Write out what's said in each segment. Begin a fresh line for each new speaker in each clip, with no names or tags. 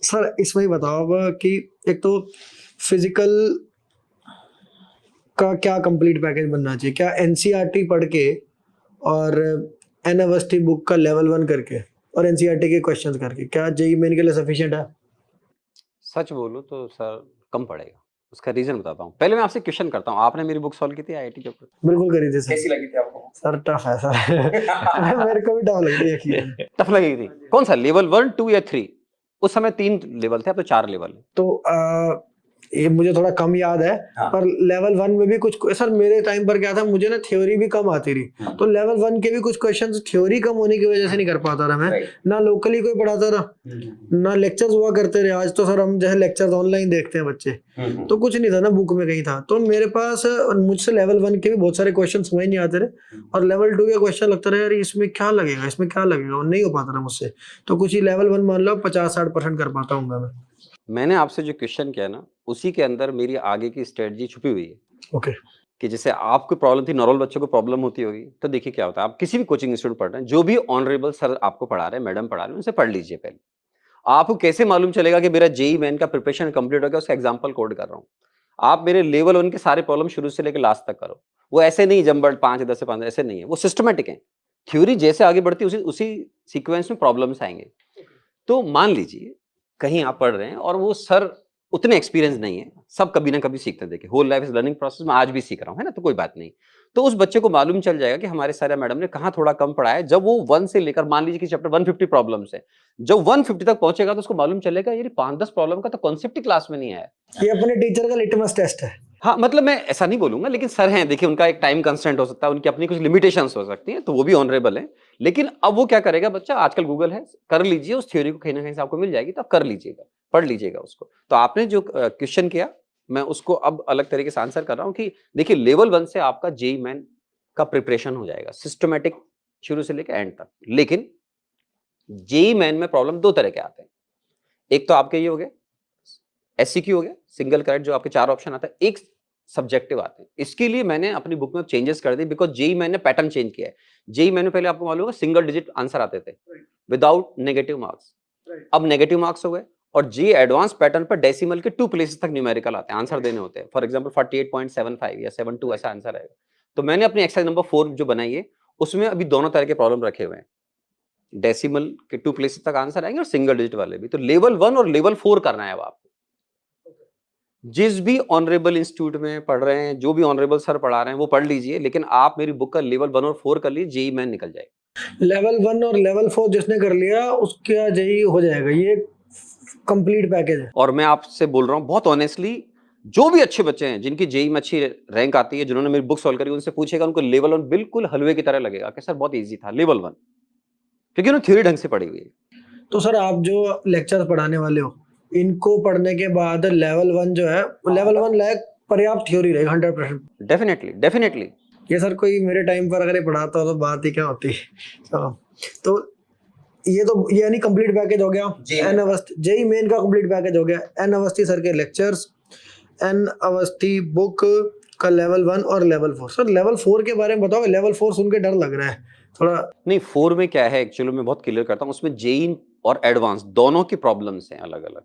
Sir इसमें ही बताओ अब कि एक तो फिजिकल का क्या कंप्लीट पैकेज बनना चाहिए, क्या एनसीईआरटी पढ़ के और एनएवएसटी बुक का लेवल 1 करके और एनसीईआरटी के क्वेश्चंस करके क्या जेई मेन के लिए सफिशिएंट है?
सच बोलूं तो सर कम पड़ेगा। उसका रीजन बताता हूँ। पहले मैं आपसे क्वेश्चन करता हूँ, आपने मेरी बुक सॉल्व की थी आईआईटी के ऊपर?
बिल्कुल करी थी सर।
कैसी लगी थी आपको?
सर टफ है सर मेरे को भी टफ लग रही है।
टफ लगी थी? कौन सा लेवल 1, 2 या 3? उस समय 3 लेवल थे, अब तो 4 लेवल है।
तो ये मुझे थोड़ा कम याद है।
हाँ।
पर लेवल 1 में भी कुछ सर मेरे टाइम पर क्या था, मुझे ना थ्योरी भी कम आती रही, तो लेवल 1 के भी कुछ क्वेश्चंस थ्योरी कम होने की वजह से नहीं कर पाता था मैं।
Right.
ना लोकली कोई पढ़ाता था ना लेक्चर्स हुआ करते रहे। आज तो सर हम जो है लेक्चर्स ऑनलाइन देखते हैं बच्चे, तो कुछ नहीं था ना बुक में कहीं था। तो मेरे पास मुझसे लेवल 1 के भी बहुत सारे क्वेश्चन समझ नहीं आते रहे, और लेवल 2 के क्वेश्चन लगता रहा यार इसमें क्या लगेगा, इसमें क्या लगेगा, नहीं हो पाता था मुझसे। तो कुछ ही लेवल 1 मान लो 50-60% कर पाता हूँ मैं।
मैंने आपसे जो क्वेश्चन किया ना, उसी के अंदर मेरी आगे की स्ट्रेटजी छुपी हुई है।
ओके।
कि जैसे आपको प्रॉब्लम थी, नॉर्मल बच्चों को प्रॉब्लम होती होगी, तो देखिए क्या होता है। आप किसी भी कोचिंग इंस्टीट्यूट पढ़ रहे हैं, जो भी ऑनरेबल सर आपको पढ़ा रहे हैं, मैडम पढ़ा रहे हैं, उनसे पढ़ लीजिए पहले। आपको कैसे मालूम चलेगा कि मेरा जेई मेन का प्रिपरेशन कंप्लीट हो गया, उसका एग्जांपल कोड कर रहा हूँ। आप मेरे लेवल 1 के सारे प्रॉब्लम शुरू से लेकर लास्ट तक करो। वो ऐसे नहीं जंबल 5 10 से 5 ऐसे नहीं है, वो सिस्टमेटिक है। थ्योरी जैसे आगे बढ़ती है उसी सीक्वेंस में प्रॉब्लम्स आएंगे। तो मान लीजिए कहीं आप पढ़ रहे हैं और वो सर उतने एक्सपीरियंस नहीं है, सब कभी ना कभी सीखते हैं। देखिए whole life is learning process में, आज भी सीख रहा हूं, है ना, तो कोई बात नहीं। तो उस बच्चे को मालूम चल जाएगा कि हमारे सारे मैडम ने कहां थोड़ा कम पढ़ाया। जब वो 1 से लेकर मान लीजिए कि चैप्टर 150 प्रॉब्लम्स है, जब 150 तक पहुंचेगा तो उसको मालूम चलेगा ये 5-10 प्रॉब्लम का तो कॉन्सेप्ट ही क्लास में नहीं आया।
ये अपने टीचर का लिटमस टेस्ट है।
हाँ, मतलब मैं ऐसा नहीं बोलूंगा, लेकिन सर हैं, देखिए उनका एक टाइम कंस्टेंट हो सकता है, उनकी अपनी कुछ लिमिटेशंस हो सकती हैं, तो वो भी ऑनरेबल है। लेकिन अब वो क्या करेगा बच्चा, आजकल गूगल है, कर लीजिए उस थ्योरी को, कहीं ना कहीं से आपको मिल जाएगी, तो आप कर लीजिएगा, पढ़ लीजिएगा उसको। तो आपने जो क्वेश्चन किया, मैं उसको अब अलग तरीके से आंसर कर रहा हूँ कि देखिए लेवल 1 से आपका जेईई मेन का प्रिपरेशन हो जाएगा सिस्टमेटिक, शुरू से लेकर एंड तक। लेकिन जेईई मेन में प्रॉब्लम 2 तरह के आते हैं। एक तो आपके ये हो गए एससीक्यू हो गया, सिंगल करेक्ट, जो आपके 4 ऑप्शन आता है। एक सब्जेक्टिव आते हैं। इसके लिए मैंने अपनी बुक में चेंजेस कर दी, बिकॉज जेईई मैंने पैटर्न चेंज किया है। जेईई मैंने पहले आपको मालूम होगा सिंगल डिजिट आंसर आते थे विदाउट नेगेटिव मार्क्स, अब नेगेटिव मार्क्स हो गए। और जेईई एडवांस पैटर्न पर डेसिमल के 2 प्लेसेस तक न्यूमेरिकल आते हैं, आंसर देने होते हैं। फॉर एग्जांपल 48.75 या 72 ऐसा आंसर आएगा। तो मैंने अपनी एक्सरसाइज नंबर 4 जो बनाई है, उसमें अभी दोनों तरह के प्रॉब्लम रखे हुए हैं। डेसिमल के 2 प्लेसेस तक आंसर आएंगे और सिंगल डिजिट वाले भी। तो लेवल 1 और लेवल 4 करना है अब आपको। जिस भी ऑनरेबल इंस्टीट्यूट में पढ़ रहे हैं, जो भी ऑनरेबल सर पढ़ा रहे हैं, वो पढ़ लीजिए। लेकिन आप मेरी बुक का लेवल 1 और 4 कर लीजिए, जेईई मेन निकल जाएगा।
लेवल 1 और लेवल 4 जिसने कर लिया उसका जेईई हो जाएगा, ये कंप्लीट पैकेज है।
और मैं आपसे बोल रहा हूँ बहुत ऑनेस्टली, जो भी अच्छे बच्चे हैं जिनकी जेईई में अच्छी रैंक आती है, जिन्होंने मेरी बुक सॉल्व करी, उनसे पूछेगा, उनको लेवल 1 बिल्कुल हलवे की तरह लगेगा कि सर बहुत ईजी था लेवल 1, क्योंकि उन्होंने थ्योरी ढंग से पढ़ी हुई है।
तो सर आप जो लेक्चर पढ़ाने वाले हो, इनको पढ़ने के बाद लेवल 1 जो है, लेवल 1 लायक पर्याप्त थ्योरी रहेगा 100%।
Definitely definitely.
ये सर कोई मेरे टाइम पर अगर ये पढ़ाता हो तो बात ही क्या होती। तो ये यानी कंप्लीट पैकेज हो गया। एन अवस्थी जेईई मेन का कंप्लीट पैकेज हो गया। एन अवस्थी सर के लेक्चर्स, एन अवस्थी बुक का लेवल 1 और लेवल 4। सर लेवल 4 के बारे में बताओ। लेवल 4 सुन के डर लग रहा है थोड़ा।
नहीं, 4 में क्या है एक्चुअली मैं बहुत क्लियर करता हूँ। उसमें जेईई और एडवांस दोनों की प्रॉब्लम्स हैं अलग अलग,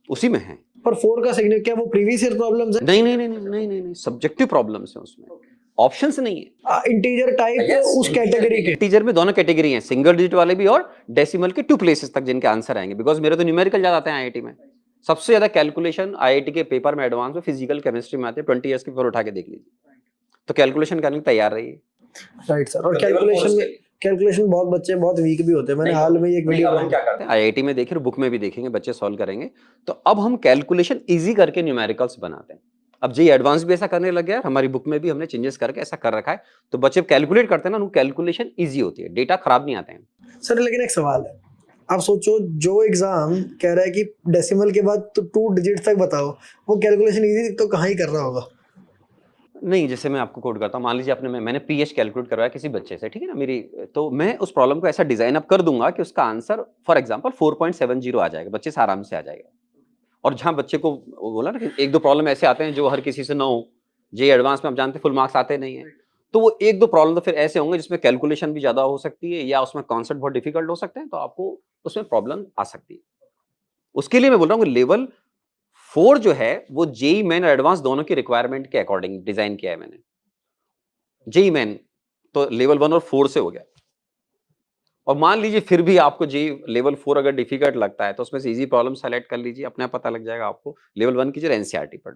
उसी में है।
पर 4 का सिग्निफिकेंस क्या वो प्रीवियस ईयर प्रॉब्लम्स है?
नहीं नहीं नहीं नहीं नहीं नहीं, सब्जेक्टिव प्रॉब्लम्स हैं उसमें, ऑप्शंस नहीं है।
इंटीजर टाइप उस कैटेगरी के।
इंटीजर में दोनों कैटेगरी हैं, सिंगल डिजिट वाले भी और डेसिमल के 2 प्लेसेस तक जिनके आंसर आएंगे। बिकॉज मेरे तो न्यूमेरिकल ज्यादा आते हैं आईआईटी में। सबसे ज्यादा कैलकुलेशन आईआईटी के पेपर में एडवांस में फिजिकल केमिस्ट्री में आते हैं। 20 ईयर्स के पेपर उठा के देख लीजिए, तो कैलकुलेशन करने के तैयार रहिए।
Right sir. और कैलकुलेशन बहुत बच्चे बहुत वीक भी होते हैं। मैंने हाल में एक वीडियो
आईआईटी में देखे, बुक में भी देखेंगे, बच्चे सॉल्व करेंगे। तो अब हम कैलकुलेशन इजी करके न्यूमेरिकल्स बनाते हैं। अब जेईई एडवांस भी ऐसा करने लग गया है, हमारी बुक में भी हमने चेंजेस करके ऐसा कर रखा है। तो बच्चे कैलकुलेट करते हैं ना, उनको कैलकुलेशन इजी होती है, डेटा खराब नहीं आते हैं।
सर लेकिन एक सवाल है, आप सोचो जो एग्जाम कह रहा है कि डेसिमल के बाद तो 2 डिजिट तक बताओ, वो कैलकुलेशन इजी तो कहाँ ही कर रहा होगा।
नहीं, जैसे मैं आपको कोड करता हूँ, मान लीजिए मैंने पीएच कैलकुलेट करवाया किसी बच्चे से, ठीक है ना, मेरी, तो मैं उस प्रॉब्लम को ऐसा डिजाइन अप कर दूंगा कि उसका आंसर फॉर एग्जांपल 4.70 आ जाएगा, बच्चे से आराम से आ जाएगा। और जहां बच्चे को बोला ना कि 1-2 प्रॉब्लम ऐसे आते हैं जो हर किसी से ना हो, जेईई एडवांस में आप जानते हैं फुल मार्क्स आते नहीं है, तो वो 1-2 प्रॉब्लम तो फिर ऐसे होंगे जिसमें कैलकुलेशन भी ज्यादा हो सकती है या उसमें कॉन्सेप्ट बहुत डिफिकल्ट हो सकते हैं, तो आपको उसमें प्रॉब्लम आ सकती है। उसके लिए मैं बोल रहा हूँ कि लेवल 4 जो है वो जेई मेन और एडवांस दोनों की रिक्वायरमेंट के अकॉर्डिंग डिजाइन किया है मैंने। जेई मेन तो लेवल 1 और 4 से हो गया, और मान लीजिए फिर भी आपको जेई लेवल 4 अगर डिफिकल्ट लगता है तो उसमें से इजी प्रॉब्लम सेलेक्ट कर लीजिए, अपने आप पता लग जाएगा आपको। लेवल 1 कीजिए, एनसीईआरटी पढ़।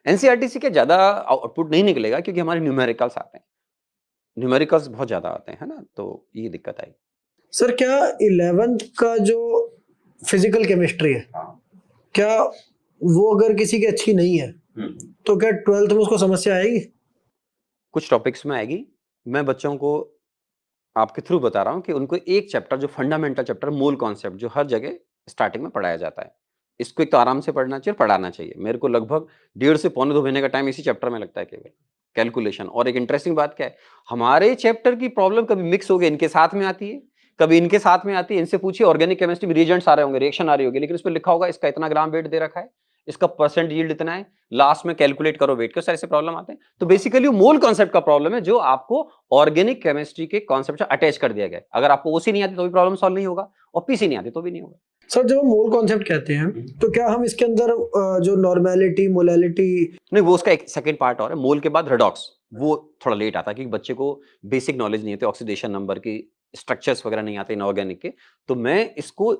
एनसीईआरटी से क्या ज्यादा आउटपुट नहीं निकलेगा क्योंकि हमारे न्यूमेरिकल्स आते हैं, न्यूमेरिकल्स बहुत ज्यादा आते हैं, है ना, तो ये दिक्कत आई।
सर क्या 11th का जो फिजिकल केमिस्ट्री है, क्या वो अगर किसी की अच्छी नहीं है तो क्या 12th में उसको समस्या आएगी?
कुछ टॉपिक्स में आएगी। मैं बच्चों को आपके थ्रू बता रहा हूं कि उनको एक चैप्टर जो फंडामेंटल चैप्टर, मूल कॉन्सेप्ट जो हर जगह स्टार्टिंग में पढ़ाया जाता है, इसको एक तो आराम से पढ़ना चाहिए, पढ़ाना चाहिए। मेरे को लगभग 1.5 से पौने 2 महीने का टाइम इसी चैप्टर में लगता है केवल, कैलकुलेशन। और एक इंटरेस्टिंग बात क्या है, हमारे चैप्टर की प्रॉब्लम कभी मिक्स हो गई, इनके साथ में आती है, कभी इनके साथ में आती है। इनसे पूछिए ऑर्गेनिक केमिस्ट्री में रिएजेंट्स आ रहे होंगे, रिएक्शन आ रही होगी, लेकिन उसमें लिखा होगा इसका इतना ग्राम वेट दे रखा है, इसका परसेंट यील्ड इतना है, लास्ट में कैलकुलेट करो वेट के, सारे से प्रॉब्लम आते हैं। तो बेसिकली वो मोल कॉन्सेप्ट का प्रॉब्लम है जो आपको ऑर्गेनिक केमिस्ट्री के कॉन्सेप्ट से अटैच कर दिया गया है। अगर आपको ओसी नहीं आती तो भी प्रॉब्लम सॉल्व नहीं होगा, और पीसी नहीं आती तो भी नहीं होगा।
सर जब हम मोल कॉन्सेप्ट कहते हैं तो क्या हम इसके अंदर जो नॉर्मेलिटी, मोलैलिटी?
नहीं, वो उसका एक सेकंड पार्ट और है। मोल के बाद रेडॉक्स, वो थोड़ा लेट आता है क्योंकि बच्चे को बेसिक नॉलेज नहीं होती, ऑक्सीडेशन नंबर की स्ट्रक्चर्स वगैरह नहीं आते इनऑर्गेनिक के। तो मैं इसको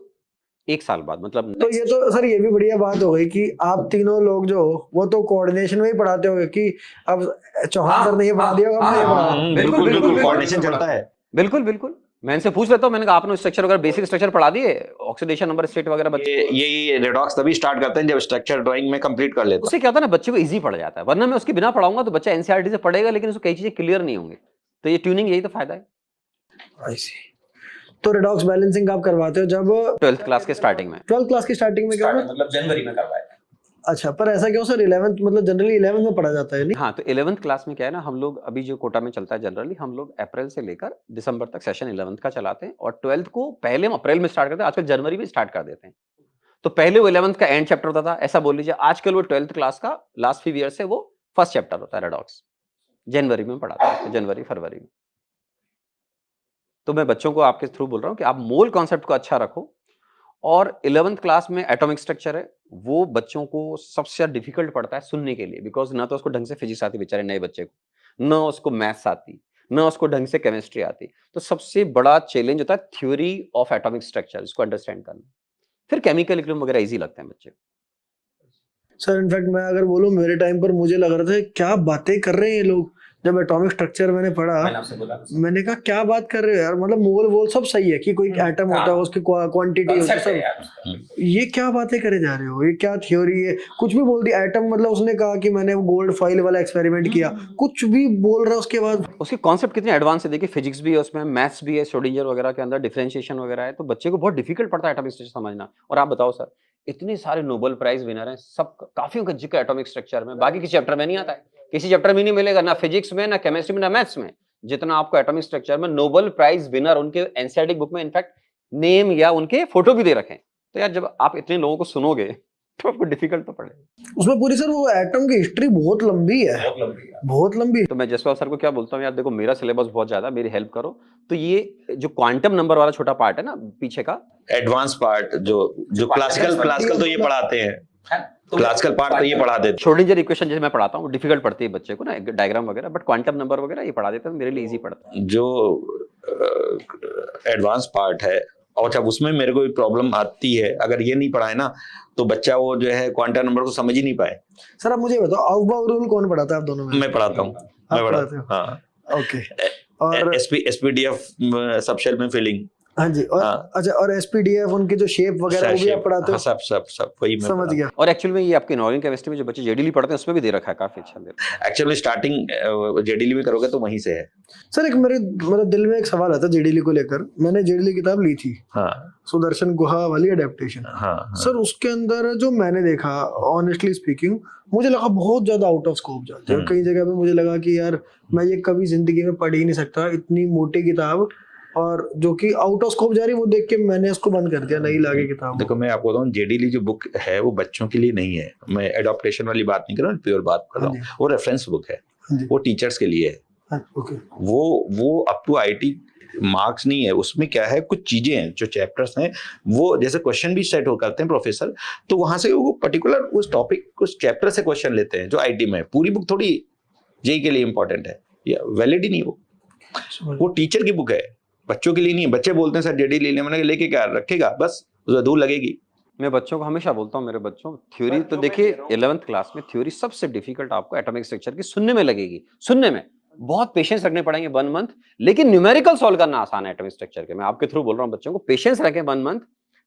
1 साल बाद, मतलब
तो ये तो सर ये भी बढ़िया बात हो गई कि आप तीनों लोग जो हो वो तो कोऑर्डिनेशन में ही पढ़ाते होंगे कि अब चौहान सर ने ये पढ़ा दिया होगा, हमने ये पढ़ा।
बिल्कुल बिल्कुल कोऑर्डिनेशन चलता है।
बिल्कुल बिल्कुल। मैं इनसे पूछ लेता हूँ, मैंने कहा आपने स्ट्रक्चर वगैरह बेसिक स्ट्रक्चर पढ़ा दिए, ऑक्सीडेशन नंबर, स्टेट वगैरह बच्चे
ये रेडॉक्स तभी स्टार्ट करते हैं जब स्ट्रक्चर ड्राइंग में कंप्लीट कर लेते हैं।
उससे क्या होता है ना, बच्चे को इजी पड़ जाता है। वरना मैं उसके बिना पढ़ाऊंगा तो बच्चा एनसीईआरटी से पढ़ेगा लेकिन उसको कई चीजें क्लियर नहीं होंगी। तो ये ट्यूनिंग, यही तो फायदा है।
I see। तो रेडॉक्स बैलेंसिंग आप करवाते हो जब
12th क्लास के स्टार्टिंग में?
12th क्लास की स्टार्टिंग में क्या?
मतलब जनवरी में करवाया।
अच्छा, पर ऐसा क्यों सर? 11th मतलब जनरली 11th में पढ़ा जाता है नहीं?
हाँ, तो 11th क्लास में क्या है ना, हम लोग अभी जो कोटा में चलता है जनरली, हम लोग अप्रैल से लेकर दिसंबर तक सेशन 11th का चलाते हैं, और 12th को पहले हम अप्रैल में स्टार्ट करते हैं, आजकल जनवरी में स्टार्ट कर देते हैं। तो पहले वो 11th का एंड चैप्टर होता था, ऐसा बोल लीजिए। आजकल वो 12th क्लास का लास्ट फ्यू ईयर से वो फर्स्ट चैप्टर होता है रेडॉक्स। जनवरी में पढ़ाते हैं, जनवरी फरवरी में। तो मैं बच्चों को आपके थ्रू बोल रहा हूँ कि आप मोल कॉन्सेप्ट को अच्छा रखो, और 11th क्लास में एटॉमिक स्ट्रक्चर है, वो बच्चों को सबसे डिफिकल्ट पड़ता है सुनने के लिए, बिकॉज ना तो उसको ढंग से फिजिक्स आती बेचारे नए बच्चे को, ना उसको मैथ्स आती, ना उसको ढंग से केमिस्ट्री आती। तो सबसे बड़ा चैलेंज होता है थ्योरी ऑफ एटॉमिक स्ट्रक्चर, इसको अंडरस्टैंड करना। फिर केमिकल इक्विलिब्रियम वगैरह इजी लगते हैं बच्चे को।
सर इनफैक्ट मैं अगर बोलूं, मेरे टाइम पर मुझे लग रहा था क्या बातें कर रहे हैं ये लोग। जब एटॉमिक स्ट्रक्चर मैंने पढ़ा, मैंने कहा क्या बात कर रहे हो यार, मतलब मोल वोल सब सही है कि कोई एटम होता है, उसकी क्वांटिटी होती है सब, ये क्या बातें करे जा रहे हो, ये क्या थ्योरी है? कुछ भी बोल दिया एटम, मतलब उसने कहा कि मैंने गोल्ड फॉइल वाला एक्सपेरिमेंट किया, कुछ भी बोल रहा है उसके बाद।
उसके कॉन्सेप्ट कितने एडवांस है, देखिए फिजिक्स भी है उसमें, मैथ्स भी है, श्रोडिंगर वगैरह के अंदर डिफरेंशिएशन वगैरह है। तो बच्चे को बहुत डिफिकल्ट पड़ता है एटॉमिक स्ट्रक्चर समझना। और आप बताओ सर, इतने सारे नोबेल प्राइज विनर हैं, सब काफियों का जिक्र एटॉमिक स्ट्रक्चर में, बाकी किसी चैप्टर में नहीं आता है, किसी चैप्टर में नहीं मिलेगा, ना फिजिक्स में, ना केमिस्ट्री में, ना मैथ्स में, जितना आपको एटॉमिक स्ट्रक्चर में नोबेल प्राइज विनर उनके एनसीईआरटी बुक में इनफैक्ट नेम या उनके फोटो भी दे रखे हैं। तो यार जब आप इतने लोगों को सुनोगे तो आपको डिफिकल्ट तो पड़ेगा।
उसमें पूरी सर वो एटम की हिस्ट्री बहुत लंबी है, बहुत लंबी।
तो मैं जसपाल सर को क्या बोलता हूँ, यार देखो मेरा सिलेबस बहुत ज्यादा, मेरी हेल्प करो। तो ये जो क्वांटम नंबर वाला छोटा पार्ट है ना पीछे का,
एडवांस पार्ट जो क्लासिकल तो ये पढ़ाते हैं, क्लासिकल पार्ट तो ये पढ़ा देते हैं।
श्रोडिंगर इक्वेशन जैसे मैं पढ़ाता हूँ, डिफिकल्ट पड़ती है बच्चे को ना, डायग्राम वगैरह, बट क्वांटम नंबर वगैरह ये पढ़ा देते हैं, मेरे लिए इजी पड़ता है।
जो एडवांस पार्ट है, और जब उसमें मेरे को प्रॉब्लम आती है, अगर ये नहीं पढ़ाए ना तो बच्चा वो जो है क्वांटम नंबर को समझ ही नहीं पाए।
सर आप मुझे बताओ, आउटबाउ रूल कौन पढ़ाता है आप दोनों में?
मैं पढ़ाता हूँ, मैं पढ़ाता हूँ। हाँ,
ओके। और
एसपीडीएफ सब शेल में फिलिंग।
हाँ जी। और अच्छा, और एसपीडीएफ उनके जो शेप वगैरह वो भी आप पढ़ाते हो?
सब वही मैं
समझ गया।
और एक्चुअली में ये आपके इनऑर्गेनिक केमिस्ट्री में जो बच्चे जेडीली पढ़ते हैं उसमें भी दे रखा है, काफी अच्छा दे रखा है।
एक्चुअली स्टार्टिंग जेडीली में करोगे तो वहीं से है।
सर एक मेरे दिल में एक सवाल आता है जेडीली को लेकर। मैंने जेडीली किताब ली थी,
हाँ,
सुदर्शन गुहा वाली अडेप्टेशन।
हाँ।
सर उसके अंदर जो मैंने देखा, ऑनेस्टली स्पीकिंग, मुझे लगा बहुत ज्यादा आउट ऑफ स्कोप जाते हैं। कई जगह पे मुझे लगा कि यार मैं ये कभी जिंदगी में पढ़ ही नहीं सकता, इतनी मोटी किताब, और जो कि आउट ऑफ स्कोप जा रही, वो देख के मैंने उसको बंद कर दिया, नहीं लागे किताब।
देखो मैं आपको बताऊं, जेडीली जो बुक है वो बच्चों के लिए नहीं है। मैं एडॉप्टेशन वाली बात नहीं कर रहा हूँ, प्योर बात कर रहा हूँ। वो रेफरेंस बुक है, वो टीचर्स के लिए है।
ओके।
वो अप टू आईटी मार्क्स नहीं है उसमें, क्या है कुछ चीजें हैं जो चैप्टर्स हैं वो जैसे क्वेश्चन भी सेट हो करते हैं प्रोफेसर, तो वहां से वो पर्टिकुलर उस टॉपिक उस चैप्टर से क्वेश्चन लेते हैं जो आईटी में है। पूरी बुक थोड़ी जेई के लिए इंपॉर्टेंट है, या वैलिड ही नहीं वो टीचर की बुक है, बच्चों के लिए नहीं है। बच्चे बोलते हैं सर जेडी ले लिया, मैंने लेके क्या रखेगा, बस धूल लगेगी।
मैं बच्चों को हमेशा बोलता हूँ, मेरे बच्चों थ्योरी तो देखिए 11th क्लास में थ्योरी सबसे डिफिकल्ट आपको एटॉमिक स्ट्रक्चर की सुनने में लगेगी, सुनने में बहुत पेशेंस रखने पड़ेंगे 1 मंथ, लेकिन न्यूमेरिकल सॉल्व करना आसान है एटॉमिक स्ट्रक्चर के। मैं आपके थ्रू बोल रहा हूँ बच्चों को पेशेंस रखें 1 मंथ,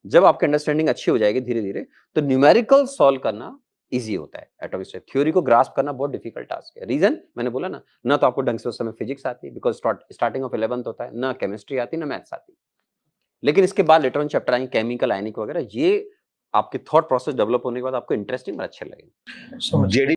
जब आपकी अंडरस्टैंडिंग अच्छी हो जाएगी धीरे धीरे तो न्यूमेरिकल सॉल्व करना इजी होता है। एटॉमिक स्ट्रक्चर थ्योरी को ग्रास्प करना बहुत डिफिकल्ट टास्क है। रीजन मैंने बोला ना तो आपको ढंग से उस समय फिजिक्स आती है बिकॉज स्टार्टिंग ऑफ 11th होता है, ना केमिस्ट्री आती ना मैथ्स आती, लेकिन इसके बाद लेटर ऑन चैप्टर आएंगे केमिकल आयनिक वगैरह, ये आपके थॉट प्रोसेस डेवलप होने के बाद आपको इंटरेस्टिंग और अच्छे लगेंगे।
जेडी